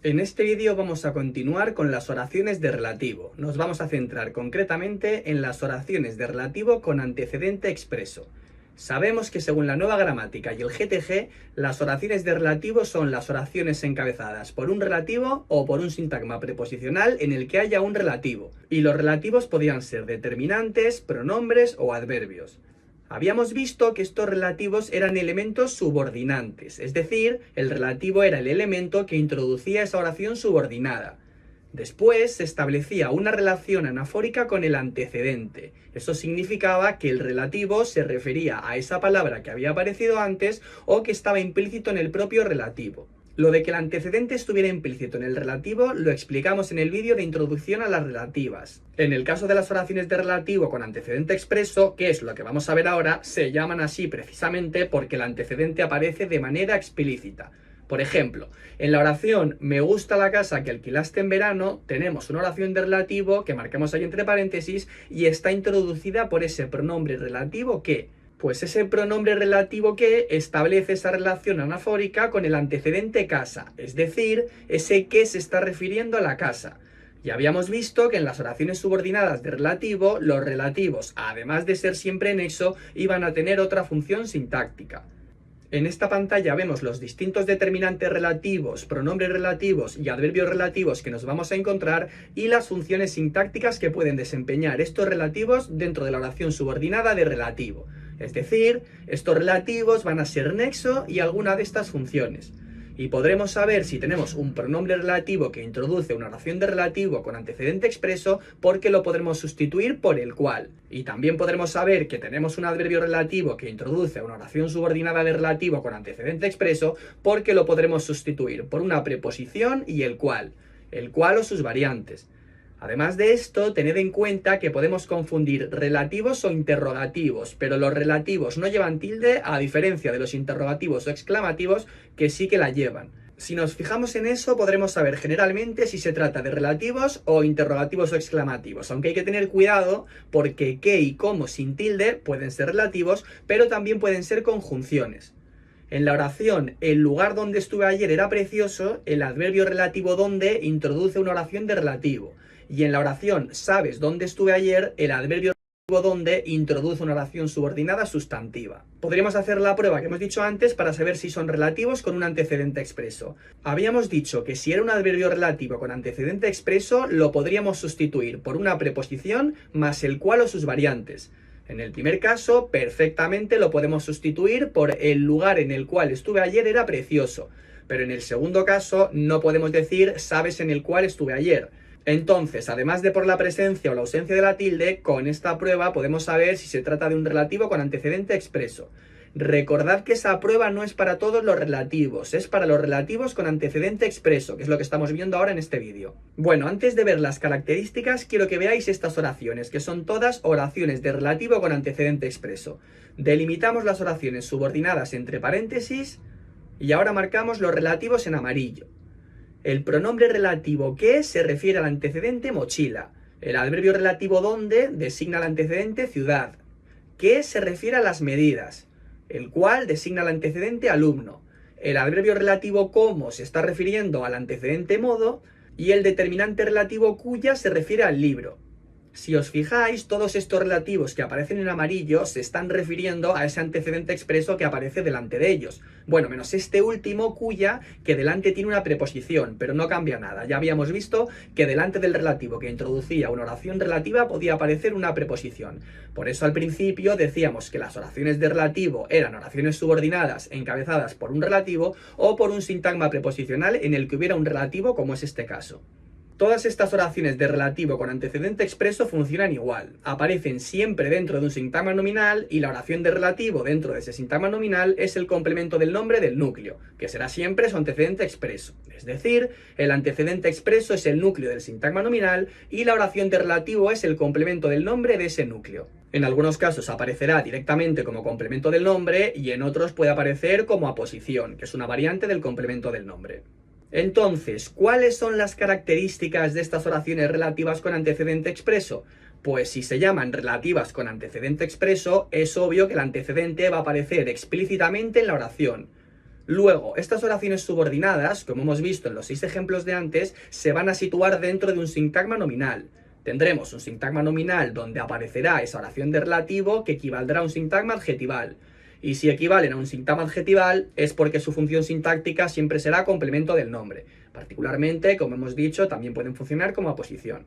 En este vídeo vamos a continuar con las oraciones de relativo. Nos vamos a centrar concretamente en las oraciones de relativo con antecedente expreso. Sabemos que según la nueva gramática y el GTG, las oraciones de relativo son las oraciones encabezadas por un relativo o por un sintagma preposicional en el que haya un relativo. Y los relativos podían ser determinantes, pronombres o adverbios. Habíamos visto que estos relativos eran elementos subordinantes, es decir, el relativo era el elemento que introducía esa oración subordinada. Después se establecía una relación anafórica con el antecedente. Eso significaba que el relativo se refería a esa palabra que había aparecido antes o que estaba implícito en el propio relativo. Lo de que el antecedente estuviera implícito en el relativo lo explicamos en el vídeo de introducción a las relativas. En el caso de las oraciones de relativo con antecedente expreso, que es lo que vamos a ver ahora, se llaman así precisamente porque el antecedente aparece de manera explícita. Por ejemplo, en la oración me gusta la casa que alquilaste en verano, tenemos una oración de relativo que marcamos ahí entre paréntesis y está introducida por ese pronombre relativo que. Pues ese pronombre relativo que establece esa relación anafórica con el antecedente casa, es decir, ese que se está refiriendo a la casa. Ya habíamos visto que en las oraciones subordinadas de relativo, los relativos, además de ser siempre nexo, iban a tener otra función sintáctica. En esta pantalla vemos los distintos determinantes relativos, pronombres relativos y adverbios relativos que nos vamos a encontrar y las funciones sintácticas que pueden desempeñar estos relativos dentro de la oración subordinada de relativo. Es decir, estos relativos van a ser nexo y alguna de estas funciones. Y podremos saber si tenemos un pronombre relativo que introduce una oración de relativo con antecedente expreso porque lo podremos sustituir por el cual. Y también podremos saber que tenemos un adverbio relativo que introduce una oración subordinada de relativo con antecedente expreso porque lo podremos sustituir por una preposición y el cual o sus variantes. Además de esto, tened en cuenta que podemos confundir relativos o interrogativos, pero los relativos no llevan tilde a diferencia de los interrogativos o exclamativos que sí que la llevan. Si nos fijamos en eso, podremos saber generalmente si se trata de relativos o interrogativos o exclamativos, aunque hay que tener cuidado porque qué y cómo sin tilde pueden ser relativos, pero también pueden ser conjunciones. En la oración, el lugar donde estuve ayer era precioso, el adverbio relativo donde introduce una oración de relativo. Y en la oración, sabes dónde estuve ayer, el adverbio relativo donde introduce una oración subordinada sustantiva. Podríamos hacer la prueba que hemos dicho antes para saber si son relativos con un antecedente expreso. Habíamos dicho que si era un adverbio relativo con antecedente expreso, lo podríamos sustituir por una preposición más el cual o sus variantes. En el primer caso, perfectamente lo podemos sustituir por el lugar en el cual estuve ayer era precioso. Pero en el segundo caso, no podemos decir sabes en el cual estuve ayer. Entonces, además de por la presencia o la ausencia de la tilde, con esta prueba podemos saber si se trata de un relativo con antecedente expreso. Recordad que esa prueba no es para todos los relativos, es para los relativos con antecedente expreso, que es lo que estamos viendo ahora en este vídeo. Bueno, antes de ver las características, quiero que veáis estas oraciones, que son todas oraciones de relativo con antecedente expreso. Delimitamos las oraciones subordinadas entre paréntesis y ahora marcamos los relativos en amarillo. El pronombre relativo que se refiere al antecedente mochila. El adverbio relativo donde designa el antecedente ciudad. Que se refiere a las medidas. El cual designa el antecedente alumno. El adverbio relativo como se está refiriendo al antecedente modo. Y el determinante relativo cuya se refiere al libro. Si os fijáis, todos estos relativos que aparecen en amarillo se están refiriendo a ese antecedente expreso que aparece delante de ellos. Bueno, menos este último cuya, que delante tiene una preposición, pero no cambia nada. Ya habíamos visto que delante del relativo que introducía una oración relativa podía aparecer una preposición. Por eso al principio decíamos que las oraciones de relativo eran oraciones subordinadas encabezadas por un relativo o por un sintagma preposicional en el que hubiera un relativo, como es este caso. Todas estas oraciones de relativo con antecedente expreso funcionan igual. Aparecen siempre dentro de un sintagma nominal y la oración de relativo dentro de ese sintagma nominal es el complemento del nombre del núcleo, que será siempre su antecedente expreso. Es decir, el antecedente expreso es el núcleo del sintagma nominal y la oración de relativo es el complemento del nombre de ese núcleo. En algunos casos aparecerá directamente como complemento del nombre y en otros puede aparecer como aposición, que es una variante del complemento del nombre. Entonces, ¿cuáles son las características de estas oraciones relativas con antecedente expreso? Pues si se llaman relativas con antecedente expreso, es obvio que el antecedente va a aparecer explícitamente en la oración. Luego, estas oraciones subordinadas, como hemos visto en los 6 ejemplos de antes, se van a situar dentro de un sintagma nominal. Tendremos un sintagma nominal donde aparecerá esa oración de relativo que equivaldrá a un sintagma adjetival. Y si equivalen a un sintagma adjetival es porque su función sintáctica siempre será complemento del nombre. Particularmente, como hemos dicho, también pueden funcionar como aposición.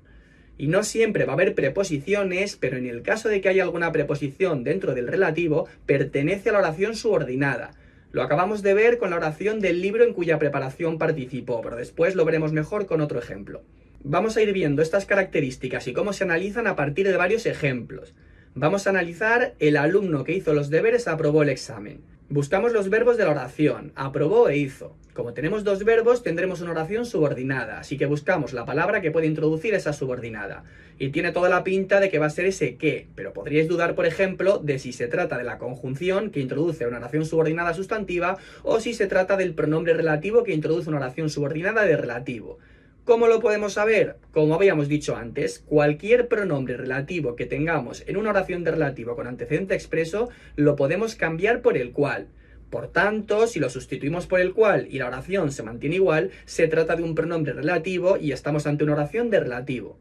Y no siempre va a haber preposiciones, pero en el caso de que haya alguna preposición dentro del relativo, pertenece a la oración subordinada. Lo acabamos de ver con la oración del libro en cuya preparación participó, pero después lo veremos mejor con otro ejemplo. Vamos a ir viendo estas características y cómo se analizan a partir de varios ejemplos. Vamos a analizar el alumno que hizo los deberes aprobó el examen. Buscamos los verbos de la oración, aprobó e hizo. Como tenemos dos verbos, tendremos una oración subordinada, así que buscamos la palabra que puede introducir esa subordinada. Y tiene toda la pinta de que va a ser ese que, pero podríais dudar, por ejemplo, de si se trata de la conjunción que introduce una oración subordinada sustantiva o si se trata del pronombre relativo que introduce una oración subordinada de relativo. ¿Cómo lo podemos saber? Como habíamos dicho antes, cualquier pronombre relativo que tengamos en una oración de relativo con antecedente expreso lo podemos cambiar por el cual. Por tanto, si lo sustituimos por el cual y la oración se mantiene igual, se trata de un pronombre relativo y estamos ante una oración de relativo.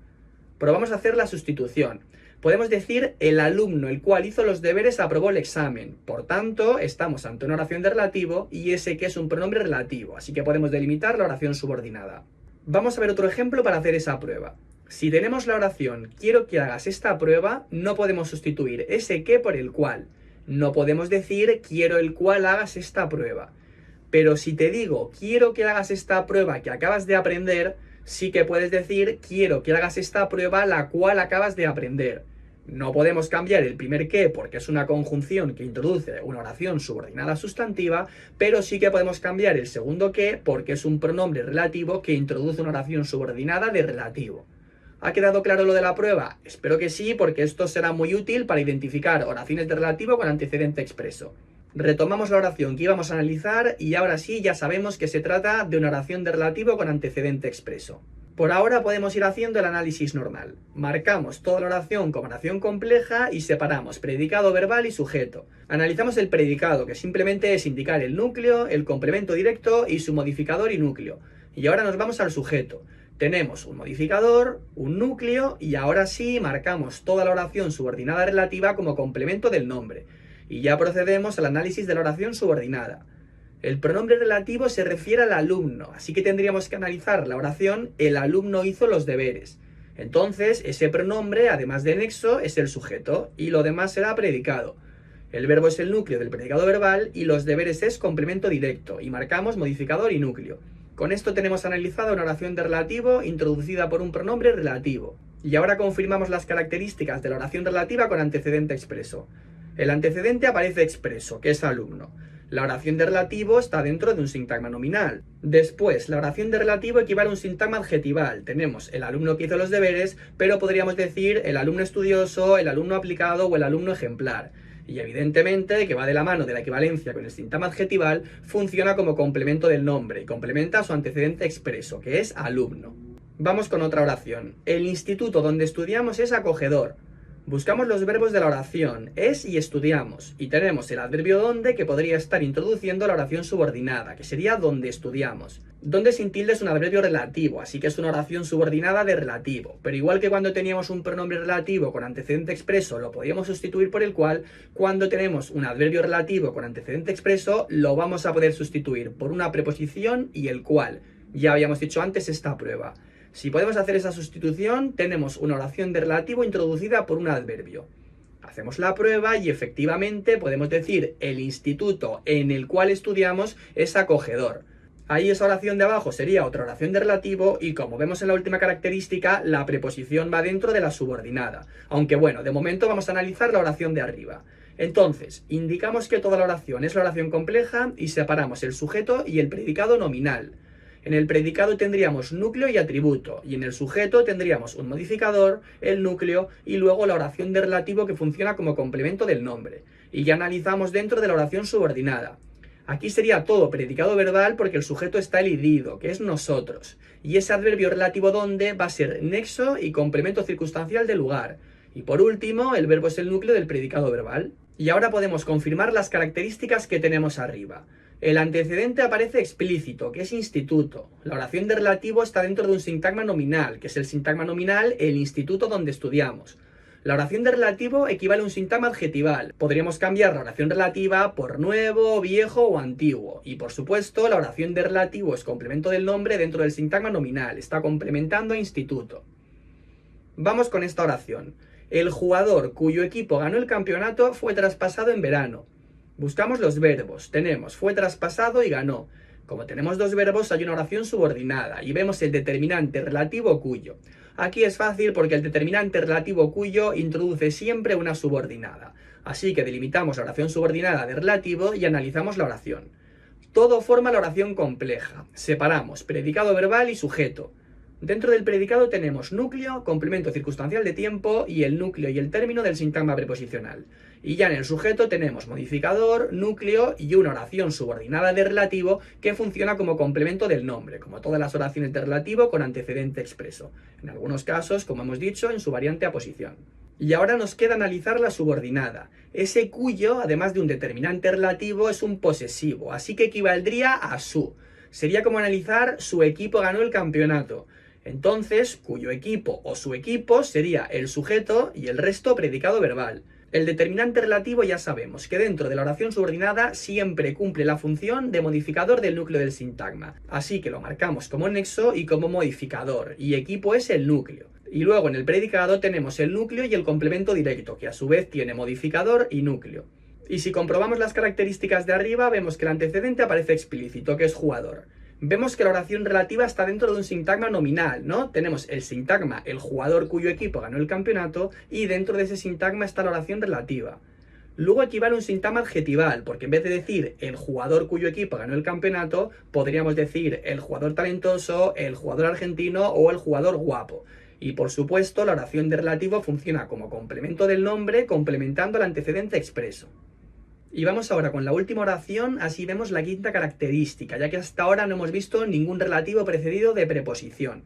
Probamos a hacer la sustitución. Podemos decir el alumno el cual hizo los deberes aprobó el examen. Por tanto, estamos ante una oración de relativo y ese que es un pronombre relativo, así que podemos delimitar la oración subordinada. Vamos a ver otro ejemplo para hacer esa prueba. Si tenemos la oración quiero que hagas esta prueba, no podemos sustituir ese que por el cual. No podemos decir quiero el cual hagas esta prueba. Pero si te digo quiero que hagas esta prueba que acabas de aprender, sí que puedes decir quiero que hagas esta prueba la cual acabas de aprender. No podemos cambiar el primer que porque es una conjunción que introduce una oración subordinada sustantiva, pero sí que podemos cambiar el segundo que porque es un pronombre relativo que introduce una oración subordinada de relativo. ¿Ha quedado claro lo de la prueba? Espero que sí, porque esto será muy útil para identificar oraciones de relativo con antecedente expreso. Retomamos la oración que íbamos a analizar y ahora sí ya sabemos que se trata de una oración de relativo con antecedente expreso. Por ahora podemos ir haciendo el análisis normal. Marcamos toda la oración como oración compleja y separamos predicado verbal y sujeto. Analizamos el predicado, que simplemente es indicar el núcleo, el complemento directo y su modificador y núcleo. Y ahora nos vamos al sujeto. Tenemos un modificador, un núcleo y ahora sí marcamos toda la oración subordinada relativa como complemento del nombre. Y ya procedemos al análisis de la oración subordinada. El pronombre relativo se refiere al alumno, así que tendríamos que analizar la oración el alumno hizo los deberes. Entonces, ese pronombre, además de nexo, es el sujeto y lo demás será predicado. El verbo es el núcleo del predicado verbal y los deberes es complemento directo y marcamos modificador y núcleo. Con esto tenemos analizada una oración de relativo introducida por un pronombre relativo. Y ahora confirmamos las características de la oración relativa con antecedente expreso. El antecedente aparece expreso, que es alumno. La oración de relativo está dentro de un sintagma nominal. Después, la oración de relativo equivale a un sintagma adjetival. Tenemos el alumno que hizo los deberes, pero podríamos decir el alumno estudioso, el alumno aplicado o el alumno ejemplar. Y evidentemente, que va de la mano de la equivalencia con el sintagma adjetival, funciona como complemento del nombre y complementa su antecedente expreso, que es alumno. Vamos con otra oración. El instituto donde estudiamos es acogedor. Buscamos los verbos de la oración, es y estudiamos, y tenemos el adverbio donde que podría estar introduciendo la oración subordinada, que sería donde estudiamos. Donde sin tilde es un adverbio relativo, así que es una oración subordinada de relativo, pero igual que cuando teníamos un pronombre relativo con antecedente expreso lo podíamos sustituir por el cual, cuando tenemos un adverbio relativo con antecedente expreso lo vamos a poder sustituir por una preposición y el cual. Ya habíamos dicho antes esta prueba. Si podemos hacer esa sustitución, tenemos una oración de relativo introducida por un adverbio. Hacemos la prueba y efectivamente podemos decir el instituto en el cual estudiamos es acogedor. Ahí esa oración de abajo sería otra oración de relativo y como vemos en la última característica, la preposición va dentro de la subordinada. Aunque bueno, de momento vamos a analizar la oración de arriba. Entonces, indicamos que toda la oración es la oración compleja y separamos el sujeto y el predicado nominal. En el predicado tendríamos núcleo y atributo, y en el sujeto tendríamos un modificador, el núcleo, y luego la oración de relativo que funciona como complemento del nombre. Y ya analizamos dentro de la oración subordinada. Aquí sería todo predicado verbal porque el sujeto está elidido, que es nosotros. Y ese adverbio relativo donde va a ser nexo y complemento circunstancial de lugar. Y por último, el verbo es el núcleo del predicado verbal. Y ahora podemos confirmar las características que tenemos arriba. El antecedente aparece explícito, que es instituto. La oración de relativo está dentro de un sintagma nominal, que es el sintagma nominal, el instituto donde estudiamos. La oración de relativo equivale a un sintagma adjetival. Podríamos cambiar la oración relativa por nuevo, viejo o antiguo. Y por supuesto, la oración de relativo es complemento del nombre dentro del sintagma nominal. Está complementando a instituto. Vamos con esta oración. El jugador cuyo equipo ganó el campeonato fue traspasado en verano. Buscamos los verbos. Tenemos fue traspasado y ganó. Como tenemos dos verbos, hay una oración subordinada y vemos el determinante relativo cuyo. Aquí es fácil porque el determinante relativo cuyo introduce siempre una subordinada. Así que delimitamos la oración subordinada de relativo y analizamos la oración. Todo forma la oración compleja. Separamos predicado verbal y sujeto. Dentro del predicado tenemos núcleo, complemento circunstancial de tiempo y el núcleo y el término del sintagma preposicional. Y ya en el sujeto tenemos modificador, núcleo y una oración subordinada de relativo que funciona como complemento del nombre, como todas las oraciones de relativo con antecedente expreso. En algunos casos, como hemos dicho, en su variante aposición. Y ahora nos queda analizar la subordinada. Ese cuyo, además de un determinante relativo, es un posesivo, así que equivaldría a su. Sería como analizar su equipo ganó el campeonato. Entonces, cuyo equipo o su equipo sería el sujeto y el resto predicado verbal. El determinante relativo ya sabemos que dentro de la oración subordinada siempre cumple la función de modificador del núcleo del sintagma. Así que lo marcamos como nexo y como modificador, y equipo es el núcleo. Y luego en el predicado tenemos el núcleo y el complemento directo, que a su vez tiene modificador y núcleo. Y si comprobamos las características de arriba, vemos que el antecedente aparece explícito, que es jugador. Vemos que la oración relativa está dentro de un sintagma nominal, ¿no? Tenemos el sintagma, el jugador cuyo equipo ganó el campeonato, y dentro de ese sintagma está la oración relativa. Luego equivale a un sintagma adjetival, porque en vez de decir el jugador cuyo equipo ganó el campeonato, podríamos decir el jugador talentoso, el jugador argentino o el jugador guapo. Y por supuesto, la oración de relativo funciona como complemento del nombre, complementando el antecedente expreso. Y vamos ahora con la última oración, así vemos la quinta característica, ya que hasta ahora no hemos visto ningún relativo precedido de preposición.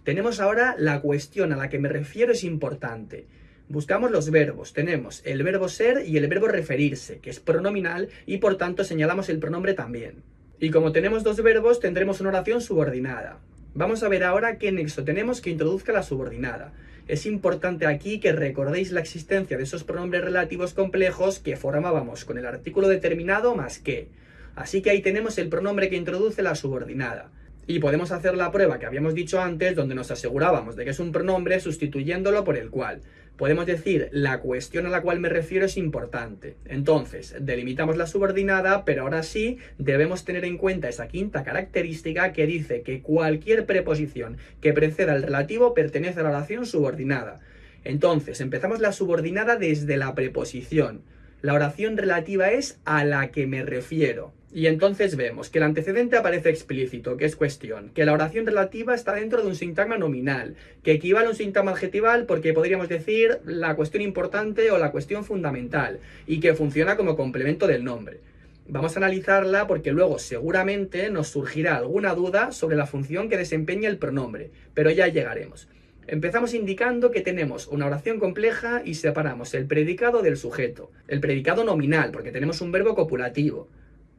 Tenemos ahora la cuestión a la que me refiero es importante. Buscamos los verbos, tenemos el verbo ser y el verbo referirse, que es pronominal y por tanto señalamos el pronombre también. Y como tenemos dos verbos, tendremos una oración subordinada. Vamos a ver ahora qué nexo tenemos que introduzca la subordinada. Es importante aquí que recordéis la existencia de esos pronombres relativos complejos que formábamos con el artículo determinado más que. Así que ahí tenemos el pronombre que introduce la subordinada. Y podemos hacer la prueba que habíamos dicho antes, donde nos asegurábamos de que es un pronombre sustituyéndolo por el cual. Podemos decir, la cuestión a la cual me refiero es importante. Entonces, delimitamos la subordinada, pero ahora sí debemos tener en cuenta esa quinta característica que dice que cualquier preposición que preceda al relativo pertenece a la oración subordinada. Entonces, empezamos la subordinada desde la preposición. La oración relativa es a la que me refiero. Y entonces vemos que el antecedente aparece explícito, que es cuestión, que la oración relativa está dentro de un sintagma nominal, que equivale a un sintagma adjetival porque podríamos decir la cuestión importante o la cuestión fundamental, y que funciona como complemento del nombre. Vamos a analizarla porque luego seguramente nos surgirá alguna duda sobre la función que desempeña el pronombre, pero ya llegaremos. Empezamos indicando que tenemos una oración compleja y separamos el predicado del sujeto, el predicado nominal, porque tenemos un verbo copulativo.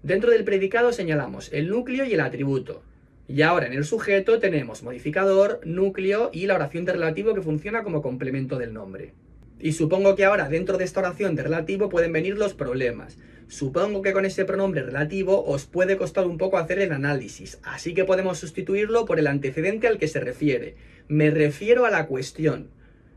Dentro del predicado señalamos el núcleo y el atributo. Y ahora en el sujeto tenemos modificador, núcleo y la oración de relativo que funciona como complemento del nombre. Y supongo que ahora dentro de esta oración de relativo pueden venir los problemas. Supongo que con ese pronombre relativo os puede costar un poco hacer el análisis, así que podemos sustituirlo por el antecedente al que se refiere. Me refiero a la cuestión.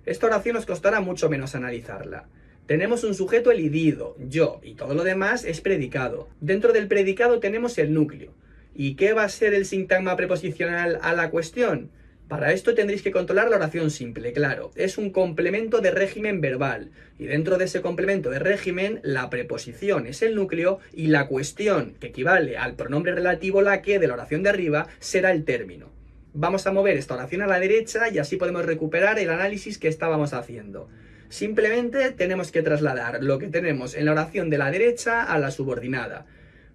Esta oración os costará mucho menos analizarla. Tenemos un sujeto elidido, yo, y todo lo demás es predicado. Dentro del predicado tenemos el núcleo. ¿Y qué va a ser el sintagma preposicional a la cuestión? Para esto tendréis que controlar la oración simple, claro. Es un complemento de régimen verbal. Y dentro de ese complemento de régimen, la preposición es el núcleo y la cuestión, que equivale al pronombre relativo la que de la oración de arriba, será el término. Vamos a mover esta oración a la derecha y así podemos recuperar el análisis que estábamos haciendo. Simplemente tenemos que trasladar lo que tenemos en la oración de la derecha a la subordinada.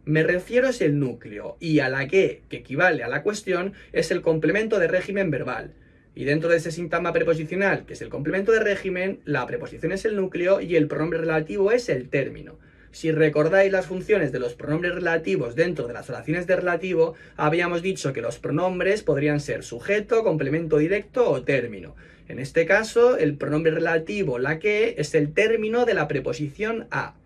Me refiero es el núcleo y a la que equivale a la cuestión, es el complemento de régimen verbal. Y dentro de ese sintagma preposicional, que es el complemento de régimen, la preposición es el núcleo y el pronombre relativo es el término. Si recordáis las funciones de los pronombres relativos dentro de las oraciones de relativo, habíamos dicho que los pronombres podrían ser sujeto, complemento directo o término. En este caso, el pronombre relativo la que es el término de la preposición a.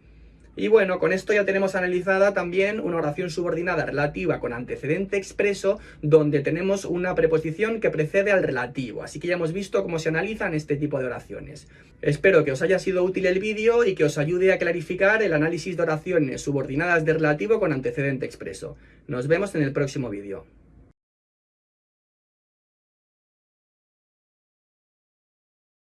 Y bueno, con esto ya tenemos analizada también una oración subordinada relativa con antecedente expreso, donde tenemos una preposición que precede al relativo. Así que ya hemos visto cómo se analizan este tipo de oraciones. Espero que os haya sido útil el vídeo y que os ayude a clarificar el análisis de oraciones subordinadas de relativo con antecedente expreso. Nos vemos en el próximo vídeo.